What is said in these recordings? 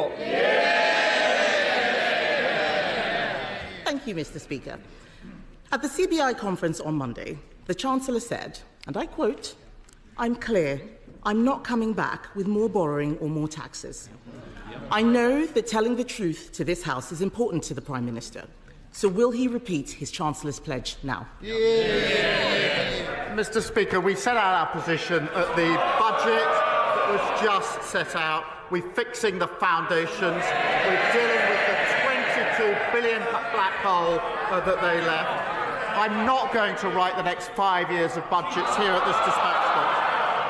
Badenoch. Thank you, Mr. Speaker. At the CBI conference on Monday, the Chancellor said, and I quote, "I'm clear, I'm not coming back with more borrowing or more taxes. I know that telling the truth to this House is important to the Prime Minister. So will he repeat his Chancellor's pledge now?" Mr. Speaker, we set out our position at the budget that was just set out. We're fixing the foundations. We're dealing with the £22 billion black hole that they left. I'm not going to write the next 5 years of budgets here at this dispatch box.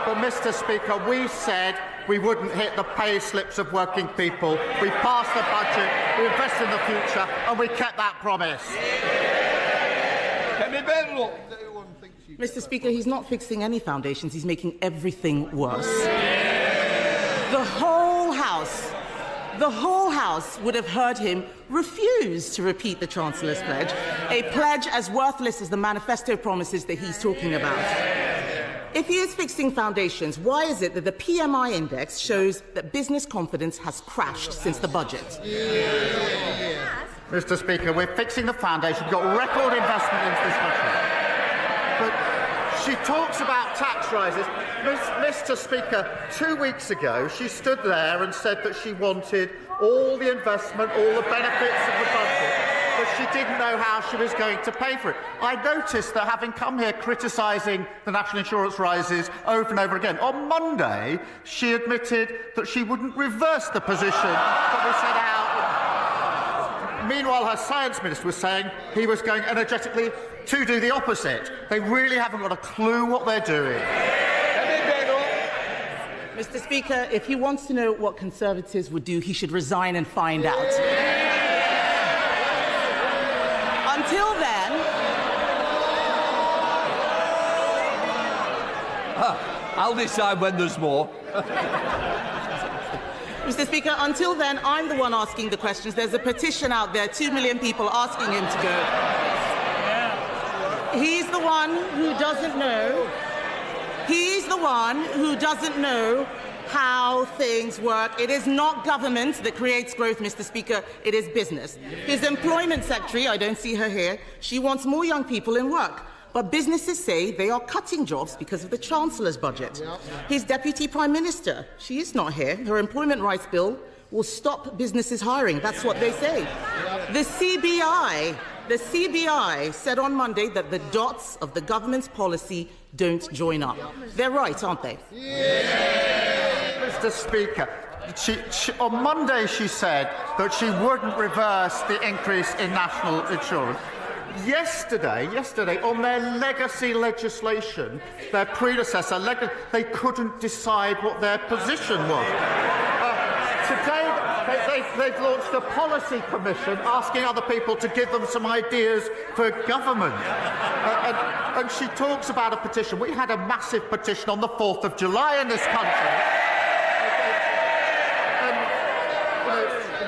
But, Mr. Speaker, we said we wouldn't hit the pay slips of working people. We passed the budget, we invest in the future, and we kept that promise. Kemi Badenoch. Mr. Speaker, he's not fixing any foundations, he's making everything worse. The whole House would have heard him refuse to repeat the Chancellor's pledge, a pledge as worthless as the manifesto promises that he's talking about. If he is fixing foundations, why is it that the PMI index shows that business confidence has crashed since the budget? Mr. Speaker, we're fixing the foundation. We've got record investment into this country. But she talks about tax rises. Mr. Speaker, 2 weeks ago, she stood there and said that she wanted all the investment, all the benefits of the budget, but she didn't know how she was going to pay for it. I noticed that, having come here criticising the national insurance rises over and over again, on Monday she admitted that she wouldn't reverse the position that we set out. Meanwhile, her science minister was saying he was going energetically to do the opposite. They really haven't got a clue what they're doing. Mr. Speaker, if he wants to know what Conservatives would do, he should resign and find out. Until then... I'll decide when there's more. Mr. Speaker, until then, I'm the one asking the questions. There's a petition out there, 2 million people asking him to go. He's the one who doesn't know. He's the one who doesn't know how things work. It is not government that creates growth, Mr. Speaker. It is business. His employment secretary, I don't see her here, she wants more young people in work. But businesses say they are cutting jobs because of the Chancellor's budget. His Deputy Prime Minister, she is not here. Her employment rights bill will stop businesses hiring. That's what they say. The CBI said on Monday that the dots of the government's policy don't join up. They're right, aren't they? Mr. Speaker, on Monday she said that she wouldn't reverse the increase in national insurance. Yesterday, on their legacy legislation, their predecessor, they couldn't decide what their position was. Today, they've launched a policy commission asking other people to give them some ideas for government. And she talks about a petition. We had a massive petition on the 4th of July in this country.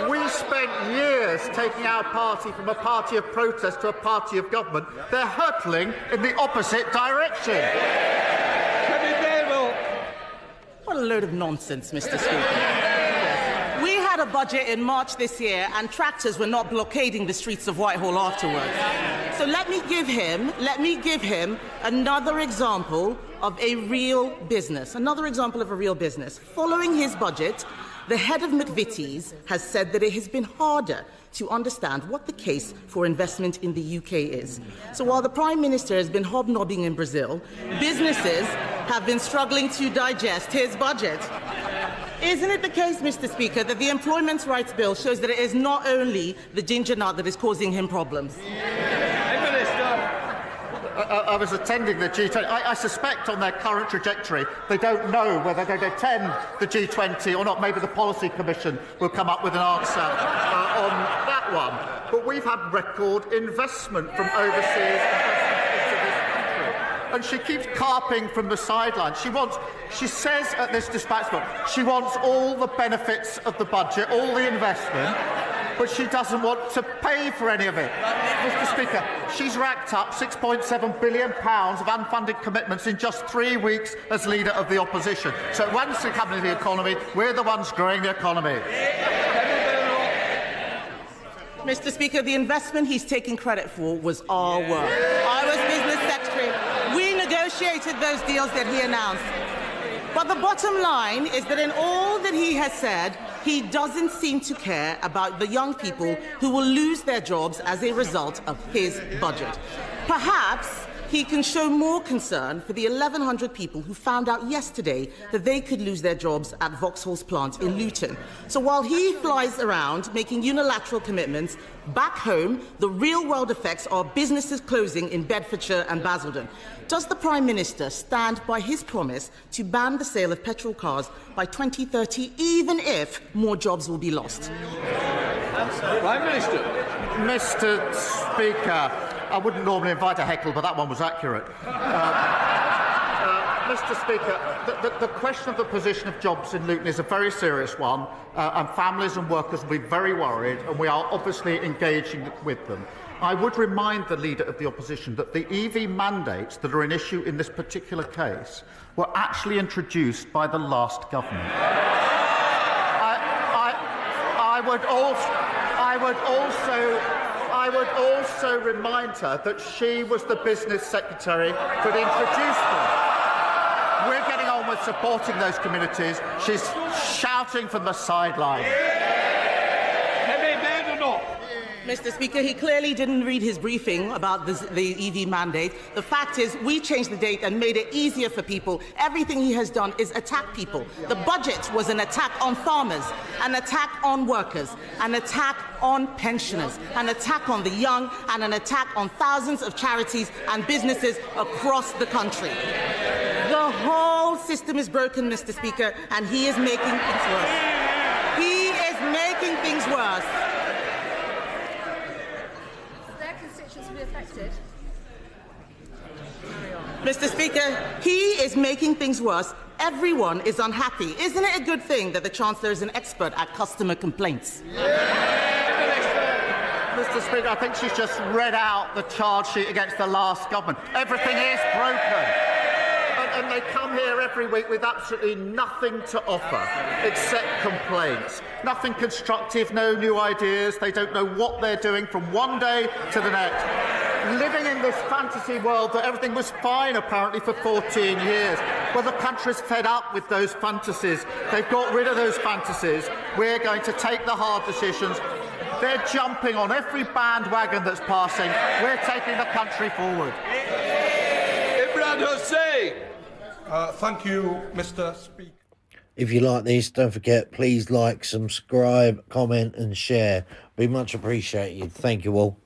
We spent years taking our party from a party of protest to a party of government. They're hurtling in the opposite direction. What a load of nonsense, Mr. Speaker. We had a budget in March this year, and tractors were not blockading the streets of Whitehall afterwards. So let me give him another example of a real business. Following his budget, the head of McVitie's has said that it has been harder to understand what the case for investment in the UK is. So while the Prime Minister has been hobnobbing in Brazil, businesses have been struggling to digest his budget. Isn't it the case, Mr. Speaker, that the Employment Rights Bill shows that it is not only the ginger nut that is causing him problems? I was attending the G20. I suspect on their current trajectory they don't know whether they're going to attend the G20 or not. Maybe the Policy Commission will come up with an answer on that one. But we've had record investment from overseas into this country. And she keeps carping from the sidelines. She says at this dispatch book, she wants all the benefits of the budget, all the investment, but she doesn't want to pay for any of it. Mr. Speaker, she's racked up £6.7 billion of unfunded commitments in just 3 weeks as leader of the opposition. So once it comes to the economy, we're the ones growing the economy. Mr. Speaker, the investment he's taking credit for was our work. I was business secretary. We negotiated those deals that he announced. But the bottom line is that in all that he has said, he doesn't seem to care about the young people who will lose their jobs as a result of his budget. Perhaps he can show more concern for the 1,100 people who found out yesterday that they could lose their jobs at Vauxhall's plant in Luton. So while he flies around making unilateral commitments, back home, the real-world effects are businesses closing in Bedfordshire and Basildon. Does the Prime Minister stand by his promise to ban the sale of petrol cars by 2030, even if more jobs will be lost? Prime Minister. Mr. Speaker, I wouldn't normally invite a heckle, but that one was accurate. Mr. Speaker, the question of the position of jobs in Luton is a very serious one, and families and workers will be very worried, and we are obviously engaging with them. I would remind the Leader of the Opposition that the EV mandates that are an issue in this particular case were actually introduced by the last government. I would also remind her that she was the business secretary that introduced them. We're getting on with supporting those communities. She's shouting from the sideline. Kemi Badenoch. Mr. Speaker, he clearly didn't read his briefing about the EV mandate. The fact is, we changed the date and made it easier for people. Everything he has done is attack people. The budget was an attack on farmers, an attack on workers, an attack on pensioners, an attack on the young, and an attack on thousands of charities and businesses across the country. The whole system is broken, Mr. Speaker, and he is making things worse. He is making things worse. Affected. Mr. Speaker, he is making things worse. Everyone is unhappy. Isn't it a good thing that the Chancellor is an expert at customer complaints? Mr. Speaker, I think she's just read out the charge sheet against the last government. Everything is broken. And they come here every week with absolutely nothing to offer except complaints. Nothing constructive, no new ideas. They don't know what they're doing from one day to the next. Living in this fantasy world that everything was fine, apparently, for 14 years. Well, the country's fed up with those fantasies. They've got rid of those fantasies. We're going to take the hard decisions. They're jumping on every bandwagon that's passing. We're taking the country forward. Imran Hussain. Thank you, Mr. Speaker. If you like this, don't forget, please like, subscribe, comment and share. Be much appreciated. Thank you all.